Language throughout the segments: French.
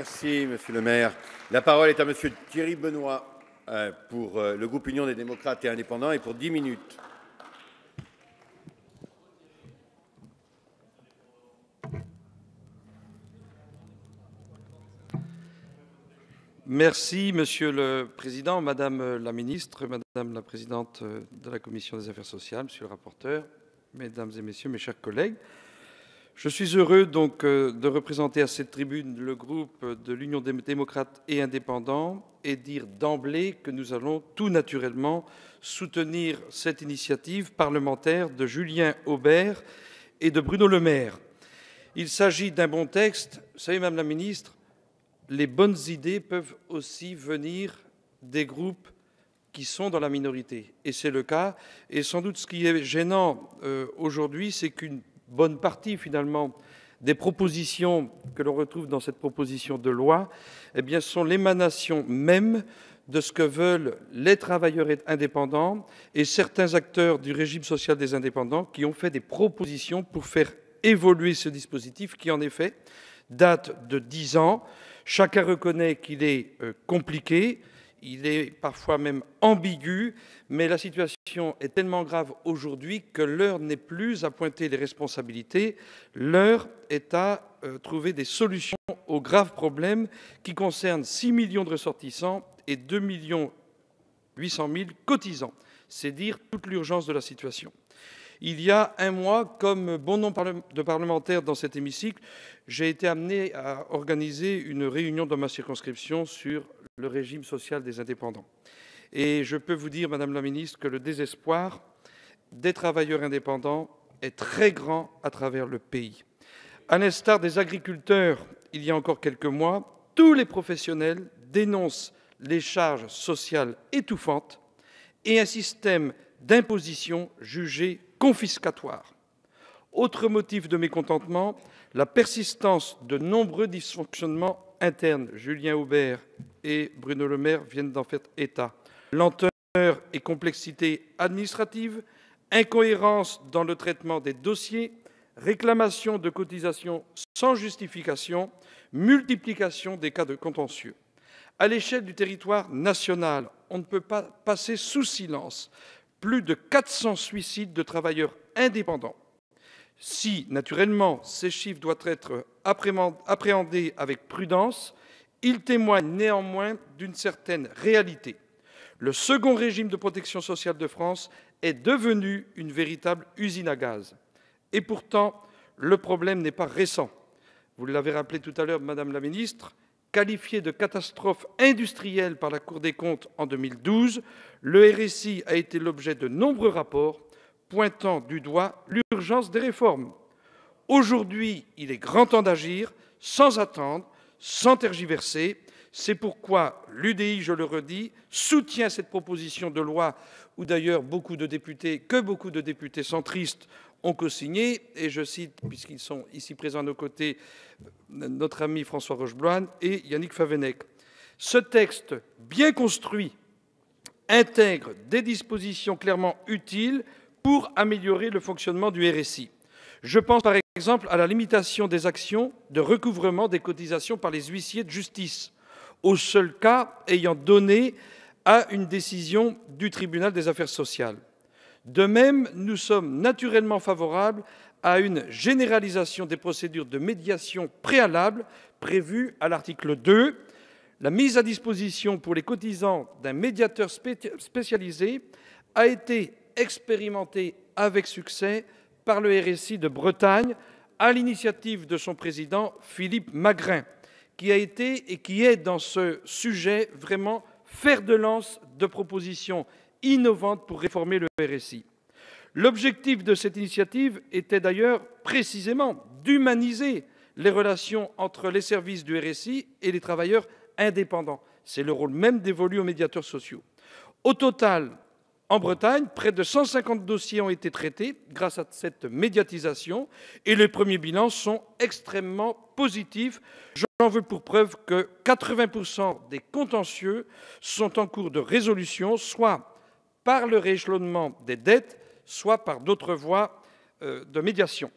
Merci, Monsieur le maire. La parole est à Monsieur Thierry Benoît pour le groupe Union des démocrates et indépendants et pour 10 minutes. Merci, Monsieur le Président, Madame la Ministre, Madame la Présidente de la Commission des Affaires sociales, Monsieur le rapporteur, Mesdames et Messieurs, mes chers collègues. Je suis heureux donc de représenter à cette tribune le groupe de l'Union des démocrates et indépendants et dire d'emblée que nous allons tout naturellement soutenir cette initiative parlementaire de Julien Aubert et de Bruno Le Maire. Il s'agit d'un bon texte. Vous savez, Madame la Ministre, les bonnes idées peuvent aussi venir des groupes qui sont dans la minorité. Et c'est le cas. Et sans doute ce qui est gênant aujourd'hui, c'est qu'une bonne partie finalement des propositions que l'on retrouve dans cette proposition de loi eh bien, sont l'émanation même de ce que veulent les travailleurs indépendants et certains acteurs du régime social des indépendants qui ont fait des propositions pour faire évoluer ce dispositif qui en effet date de 10 ans. Chacun reconnaît qu'il est compliqué, il est parfois même ambigu, mais la situation est tellement grave aujourd'hui que l'heure n'est plus à pointer les responsabilités, l'heure est à trouver des solutions aux graves problèmes qui concernent 6 millions de ressortissants et 2 800 000 cotisants. C'est dire toute l'urgence de la situation. Il y a un mois, comme bon nombre de parlementaires dans cet hémicycle, j'ai été amené à organiser une réunion dans ma circonscription sur le régime social des indépendants. Et je peux vous dire, Madame la Ministre, que le désespoir des travailleurs indépendants est très grand à travers le pays. À l'instar des agriculteurs, il y a encore quelques mois, tous les professionnels dénoncent les charges sociales étouffantes et un système d'imposition jugé confiscatoire. Autre motif de mécontentement, la persistance de nombreux dysfonctionnements internes. Julien Aubert et Bruno Le Maire viennent d'en faire état. Lenteur et complexité administrative, incohérence dans le traitement des dossiers, réclamation de cotisations sans justification, multiplication des cas de contentieux. À l'échelle du territoire national, on ne peut pas passer sous silence plus de 400 suicides de travailleurs indépendants. Si, naturellement, ces chiffres doivent être appréhendés avec prudence, ils témoignent néanmoins d'une certaine réalité. Le second régime de protection sociale de France est devenu une véritable usine à gaz. Et pourtant, le problème n'est pas récent. Vous l'avez rappelé tout à l'heure, Madame la Ministre, qualifié de catastrophe industrielle par la Cour des comptes en 2012, le RSI a été l'objet de nombreux rapports pointant du doigt l'urgence des réformes. Aujourd'hui, il est grand temps d'agir sans attendre, sans tergiverser. C'est pourquoi l'UDI, je le redis, soutient cette proposition de loi où d'ailleurs beaucoup de députés centristes ont co-signé, et je cite, puisqu'ils sont ici présents à nos côtés, notre ami François Rochebloine et Yannick Favennec. Ce texte, bien construit, intègre des dispositions clairement utiles pour améliorer le fonctionnement du RSI. Je pense par exemple à la limitation des actions de recouvrement des cotisations par les huissiers de justice, au seul cas ayant donné à une décision du tribunal des affaires sociales. De même, nous sommes naturellement favorables à une généralisation des procédures de médiation préalable prévues à l'article 2. La mise à disposition pour les cotisants d'un médiateur spécialisé a été expérimentée avec succès par le RSI de Bretagne à l'initiative de son président Philippe Magrin, qui a été et qui est dans ce sujet vraiment fer de lance de propositions innovantes pour réformer le RSI. L'objectif de cette initiative était d'ailleurs précisément d'humaniser les relations entre les services du RSI et les travailleurs indépendants. C'est le rôle même dévolu aux médiateurs sociaux. Au total, en Bretagne, près de 150 dossiers ont été traités grâce à cette médiatisation et les premiers bilans sont extrêmement positifs. J'en veux pour preuve que 80% des contentieux sont en cours de résolution, soit par le rééchelonnement des dettes, soit par d'autres voies de médiation.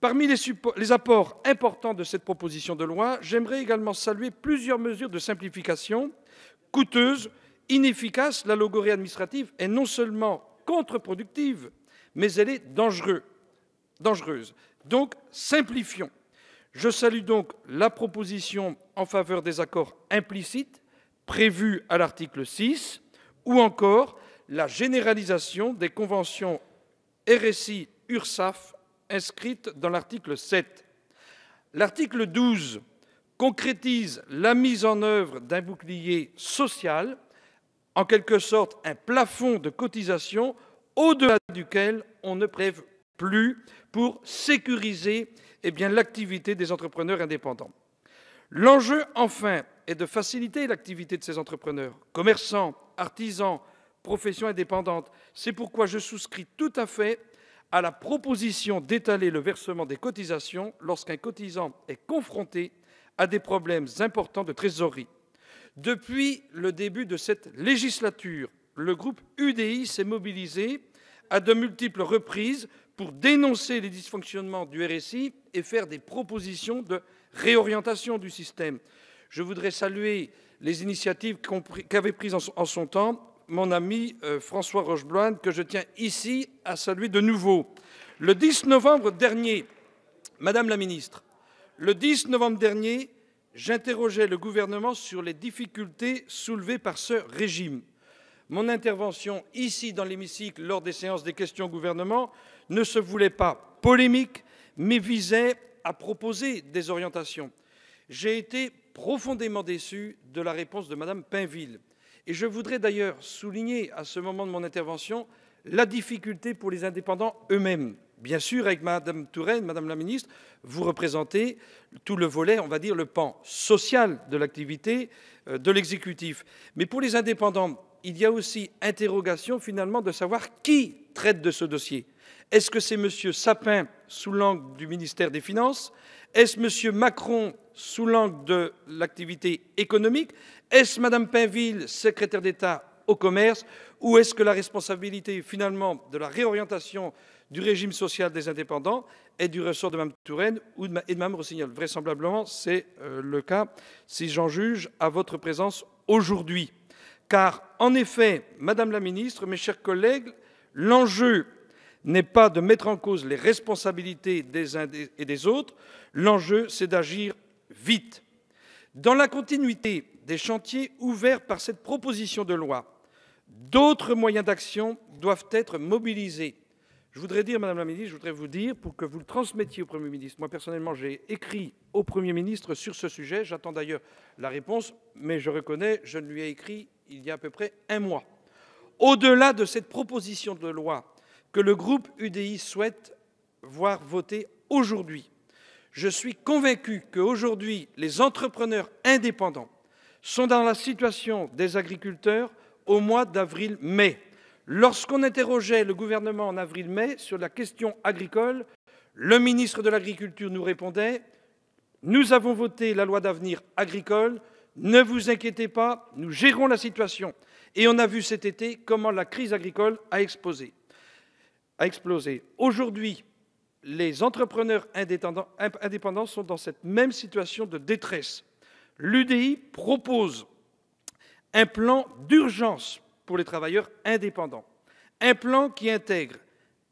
Parmi les apports importants de cette proposition de loi, j'aimerais également saluer plusieurs mesures de simplification coûteuses, inefficaces. La logorrhée administrative est non seulement contre-productive, mais elle est dangereuse. Donc, simplifions. Je salue donc la proposition en faveur des accords implicites prévus à l'article 6, ou encore la généralisation des conventions RSI-URSSAF inscrites dans l'article 7. L'article 12 concrétise la mise en œuvre d'un bouclier social, en quelque sorte un plafond de cotisation au-delà duquel on ne prélève plus pour sécuriser l'activité des entrepreneurs indépendants. L'enjeu, enfin, est de faciliter l'activité de ces entrepreneurs, commerçants, artisans, professions indépendantes. C'est pourquoi je souscris tout à fait à la proposition d'étaler le versement des cotisations lorsqu'un cotisant est confronté à des problèmes importants de trésorerie. Depuis le début de cette législature, le groupe UDI s'est mobilisé à de multiples reprises pour dénoncer les dysfonctionnements du RSI et faire des propositions de réorientation du système. Je voudrais saluer les initiatives qu'avait prises en son temps mon ami François Rochebloine, que je tiens ici à saluer de nouveau. Le 10 novembre dernier, Madame la Ministre, le 10 novembre dernier, j'interrogeais le gouvernement sur les difficultés soulevées par ce régime. Mon intervention ici dans l'hémicycle lors des séances des questions au gouvernement ne se voulait pas polémique, mais visait à proposer des orientations. J'ai été profondément déçu de la réponse de Madame Pinville. Et je voudrais d'ailleurs souligner à ce moment de mon intervention la difficulté pour les indépendants eux-mêmes. Bien sûr, avec Madame Touraine, Madame la Ministre, vous représentez tout le volet, on va dire le pan social de l'activité de l'exécutif. Mais pour les indépendants, il y a aussi interrogation finalement de savoir qui traite de ce dossier. Est-ce que c'est M. Sapin sous l'angle du ministère des Finances? Est-ce M. Macron sous l'angle de l'activité économique? Est-ce Mme Pinville, secrétaire d'État au commerce? Ou est-ce que la responsabilité finalement de la réorientation du régime social des indépendants est du ressort de Mme Touraine et de Mme Rossignol? Vraisemblablement, c'est le cas, si j'en juge, à votre présence aujourd'hui. Car, en effet, Madame la Ministre, mes chers collègues, l'enjeu n'est pas de mettre en cause les responsabilités des uns et des autres, l'enjeu, c'est d'agir vite. Dans la continuité des chantiers ouverts par cette proposition de loi, d'autres moyens d'action doivent être mobilisés. Je voudrais dire, Madame la Ministre, je voudrais vous dire, pour que vous le transmettiez au Premier ministre, moi personnellement j'ai écrit au Premier ministre sur ce sujet, j'attends d'ailleurs la réponse, mais je reconnais, je ne lui ai écrit il y a à peu près un mois. Au-delà de cette proposition de loi que le groupe UDI souhaite voir voter aujourd'hui, je suis convaincu qu'aujourd'hui, les entrepreneurs indépendants sont dans la situation des agriculteurs au mois d'avril-mai. Lorsqu'on interrogeait le gouvernement en avril-mai sur la question agricole, le ministre de l'Agriculture nous répondait « Nous avons voté la loi d'avenir agricole, ne vous inquiétez pas, nous gérons la situation ». Et on a vu cet été comment la crise agricole a explosé. Aujourd'hui, les entrepreneurs indépendants sont dans cette même situation de détresse. L'UDI propose un plan d'urgence pour les travailleurs indépendants, un plan qui intègre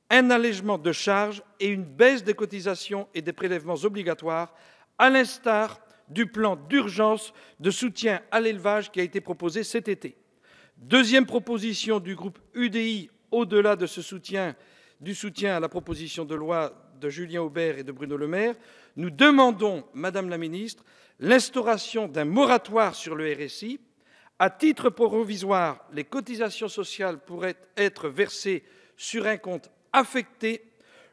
un allègement de charges et une baisse des cotisations et des prélèvements obligatoires, à l'instar du plan d'urgence de soutien à l'élevage qui a été proposé cet été. Deuxième proposition du groupe UDI, au-delà de ce soutien, du soutien à la proposition de loi de Julien Aubert et de Bruno Le Maire, nous demandons, Madame la Ministre, l'instauration d'un moratoire sur le RSI. À titre provisoire, les cotisations sociales pourraient être versées sur un compte affecté,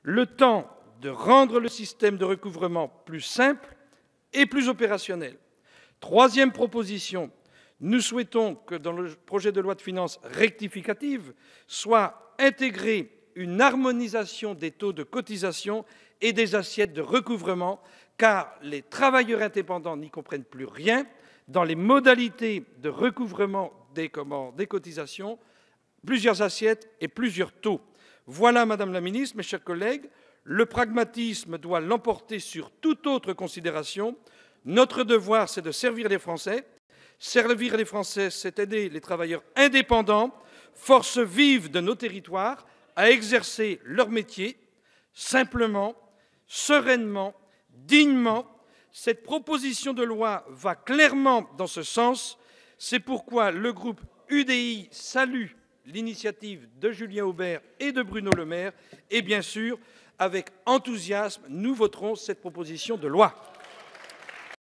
le temps de rendre le système de recouvrement plus simple et plus opérationnel. Troisième proposition, nous souhaitons que dans le projet de loi de finances rectificative soit intégrée une harmonisation des taux de cotisation et des assiettes de recouvrement, car les travailleurs indépendants n'y comprennent plus rien dans les modalités de recouvrement des cotisations, plusieurs assiettes et plusieurs taux. Voilà, Madame la Ministre, mes chers collègues, Le pragmatisme doit l'emporter sur toute autre considération. Notre devoir, c'est de servir les Français. Servir les Français, c'est aider les travailleurs indépendants, forces vives de nos territoires, à exercer leur métier simplement, sereinement, dignement. Cette proposition de loi va clairement dans ce sens. C'est pourquoi le groupe UDI salue l'initiative de Julien Aubert et de Bruno Le Maire. Et bien sûr, avec enthousiasme, nous voterons cette proposition de loi.